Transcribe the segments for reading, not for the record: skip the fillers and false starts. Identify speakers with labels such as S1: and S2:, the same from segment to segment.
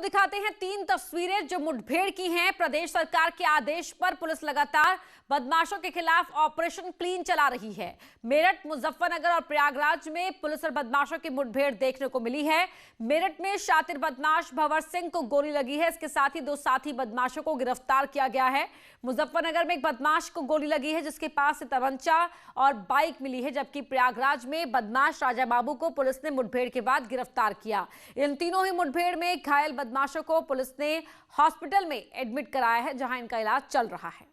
S1: दिखाते हैं 3 तस्वीरें जो मुठभेड़ की हैं। प्रदेश सरकार के आदेश पर पुलिस लगातार बदमाशों के खिलाफ ऑपरेशन क्लीन चला रही है। मेरठ, मुजफ्फरनगर और प्रयागराज में पुलिस और बदमाशों की मुठभेड़ देखने को मिली है। मेरठ में शातिर बदमाश भंवर सिंह को गोली लगी है। इसके साथ ही 2 साथी बदमाशों को गिरफ्तार किया गया है। मुजफ्फरनगर में एक बदमाश को गोली लगी है जिसके पास से तमंचा और बाइक मिली है, जबकि प्रयागराज में बदमाश राजा बाबू को पुलिस ने मुठभेड़ के बाद गिरफ्तार किया। इन तीनों ही मुठभेड़ में घायल बदमाशों को पुलिस ने हॉस्पिटल में एडमिट कराया है, जहां इनका इलाज चल रहा है।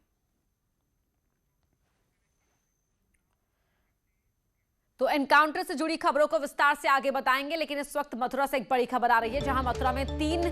S1: तो एनकाउंटर से जुड़ी खबरों को विस्तार से आगे बताएंगे, लेकिन इस वक्त मथुरा से एक बड़ी खबर आ रही है, जहां मथुरा में 3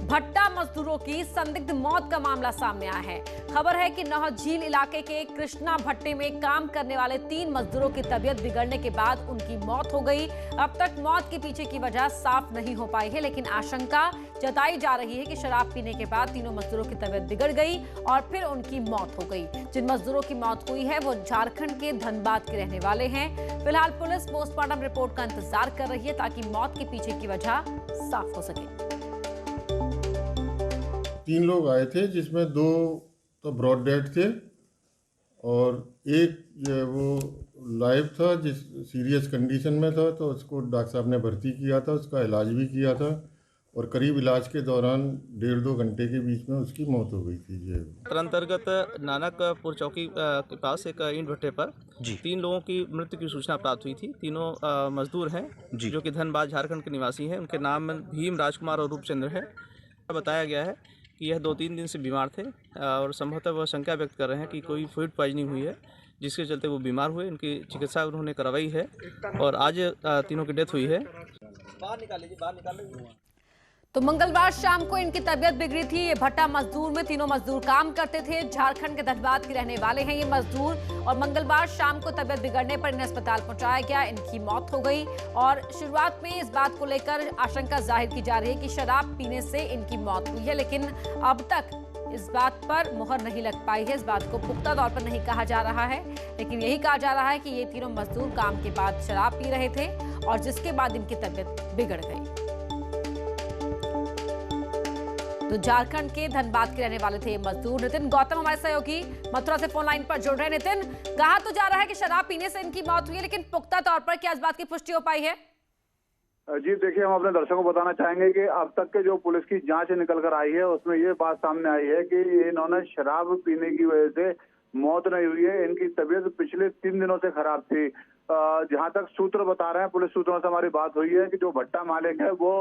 S1: भट्टा मजदूरों की संदिग्ध मौत का मामला सामने आया है। खबर है कि नौहद झील इलाके के कृष्णा भट्टे में काम करने वाले 3 मजदूरों की तबीयत बिगड़ने के बाद उनकी मौत हो गई। अब तक मौत के पीछे की वजह साफ नहीं हो पाई है, लेकिन आशंका जताई जा रही है कि शराब पीने के बाद तीनों मजदूरों की तबीयत बिगड़ गई और फिर उनकी मौत हो गई। जिन मजदूरों की मौत हुई है वो झारखंड के धनबाद के रहने वाले हैं। फिलहाल पुलिस पोस्टमार्टम रिपोर्ट का इंतजार कर रही है ताकि मौत के पीछे की वजह साफ हो सके।
S2: 3 लोग आए थे, जिसमें 2 तो ब्रॉड डेड थे और एक वो लाइव था, जिस सीरियस कंडीशन में था, तो उसको डॉक्टर साहब ने भर्ती किया था, उसका इलाज भी किया था और करीब इलाज के दौरान 1.5-2 घंटे के बीच में उसकी मौत हो गई थी।
S3: अंतर्गत नानकपुर चौकी के पास एक ईंट भट्टे पर 3 लोगों की मृत्यु की सूचना प्राप्त हुई थी। तीनों मजदूर हैं जो कि धनबाद झारखंड के निवासी हैं। उनके नाम भीम, राजकुमार और रूपचंद्र है। बताया गया है कि यह 2-3 दिन से बीमार थे और संभवतः वह शंका व्यक्त कर रहे हैं कि कोई फूड पॉइजनिंग हुई है, जिसके चलते वो बीमार हुए। इनकी चिकित्सा उन्होंने करवाई है और आज तीनों की डेथ हुई है। बाहर निकालिए।
S1: तो मंगलवार शाम को इनकी तबीयत बिगड़ी थी। ये भट्टा मजदूर में तीनों मजदूर काम करते थे। झारखंड के धनबाद के रहने वाले हैं ये मजदूर और मंगलवार शाम को तबीयत बिगड़ने पर इन्हें अस्पताल पहुंचाया गया। इनकी मौत हो गई और शुरुआत में इस बात को लेकर आशंका जाहिर की जा रही है कि शराब पीने से इनकी मौत हुई है, लेकिन अब तक इस बात पर मुहर नहीं लग पाई है। इस बात को पुख्ता तौर पर नहीं कहा जा रहा है, लेकिन यही कहा जा रहा है कि ये तीनों मजदूर काम के बाद शराब पी रहे थे और जिसके बाद इनकी तबीयत बिगड़ गई। तो झारखंड के धनबाद के रहने वाले थे ये मजदूर। नितिन गौतम हमारे सहयोगी मथुरा से फोन लाइन पर जुड़ रहे हैं। नितिन, कहा तो जा रहा है कि शराब पीने से इनकी मौत हुई है, लेकिन पुख्ता तौर पर क्या इस बात की पुष्टि हो पाई है?
S4: जी देखिए, हम अपने दर्शकों को बताना चाहेंगे कि अब तक के जो पुलिस की जांच निकल कर आई है उसमें ये बात सामने आई है कि इन्होंने शराब पीने की वजह से मौत नहीं हुई है। इनकी तबीयत पिछले 3 दिनों से खराब थी। जहां तक सूत्र बता रहे हैं, पुलिस सूत्रों से हमारी बात हुई है कि जो भट्टा मालिक है वो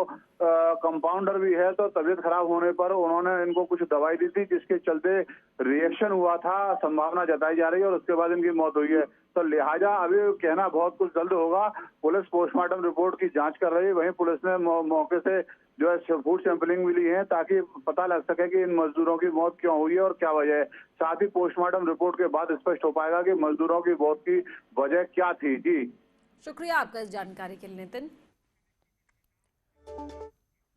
S4: कंपाउंडर भी है, तो तबीयत खराब होने पर उन्होंने इनको कुछ दवाई दी थी, जिसके चलते रिएक्शन हुआ था, संभावना जताई जा रही है और उसके बाद इनकी मौत हुई है। तो लिहाजा अभी कहना बहुत कुछ जल्द होगा। पुलिस पोस्टमार्टम रिपोर्ट की जांच कर रही है। वहीं पुलिस ने मौके से जो है फूड सैंपलिंग मिली है ताकि पता लग सके कि इन मजदूरों की मौत क्यों हुई है और क्या वजह है। साथ ही पोस्टमार्टम रिपोर्ट के बाद स्पष्ट हो पाएगा कि मजदूरों की मौत की वजह क्या थी। जी
S1: शुक्रिया आपका इस जानकारी के लिए नितिन।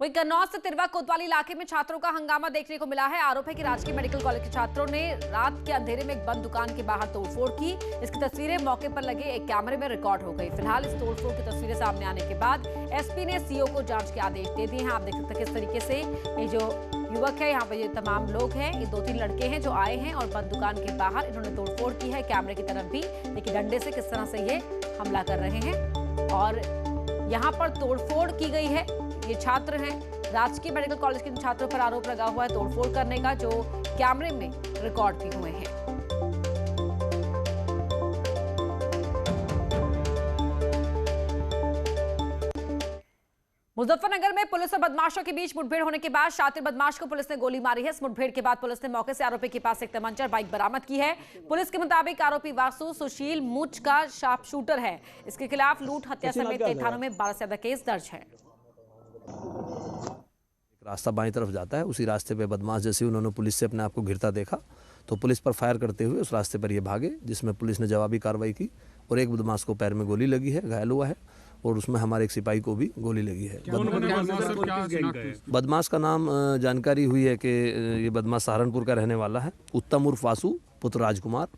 S1: वहीं कन्नौज से तिरवा कोतवाली इलाके में छात्रों का हंगामा देखने को मिला है। आरोप है कि राजकीय मेडिकल कॉलेज के छात्रों ने रात के अंधेरे में एक बंद दुकान के बाहर तोड़फोड़ की। इसकी तस्वीरें मौके पर लगे एक कैमरे में रिकॉर्ड हो गई। फिलहाल इस तोड़फोड़ की तस्वीरें सामने आने के बाद एसपी ने सीओ को जांच के आदेश दे दिए हैं। आप देख सकते हैं किस तरीके से ये जो युवक है, यहाँ पे ये तमाम लोग हैं, ये 2-3 लड़के हैं जो आए हैं और बंद दुकान के बाहर इन्होंने तोड़फोड़ की है। कैमरे की तरफ भी देखिए डंडे से किस तरह से ये हमला कर रहे हैं और यहाँ पर तोड़फोड़ की गई है। ये छात्र हैं, राजकीय मेडिकल कॉलेज के छात्रों पर आरोप लगा हुआ है तोड़फोड़ करने का, जो कैमरे में रिकॉर्ड भी हुए हैं। मुजफ्फरनगर में पुलिस और बदमाशों के बीच मुठभेड़ होने के बाद शातिर बदमाश को पुलिस ने गोली मारी है। इस मुठभेड़ के बाद पुलिस ने मौके से आरोपी के पास एक तमंचा और बाइक बरामद की है। पुलिस के मुताबिक आरोपी वासु सुशील मुच का शार्प शूटर है। इसके खिलाफ लूट, हत्या समेत कई थानों में 12 से ज्यादा केस दर्ज है।
S5: रास्ता बाईं तरफ जाता है, उसी रास्ते पे बदमाश जैसे उन्होंने पुलिस से अपने आप को घिरता देखा तो पुलिस पर फायर करते हुए उस रास्ते पर ये भागे, जिसमें पुलिस ने जवाबी कार्रवाई की और एक बदमाश को पैर में गोली लगी है, घायल हुआ है और उसमें हमारे एक सिपाही को भी गोली लगी है। बदमाश का नाम जानकारी हुई है कि ये बदमाश सहारनपुर का रहने वाला है, उत्तम उर्फ वासु पुत्र राजकुमार,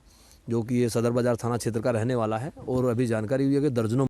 S5: जो कि ये सदर बाजार थाना क्षेत्र का रहने वाला है और अभी जानकारी हुई है कि दर्जनों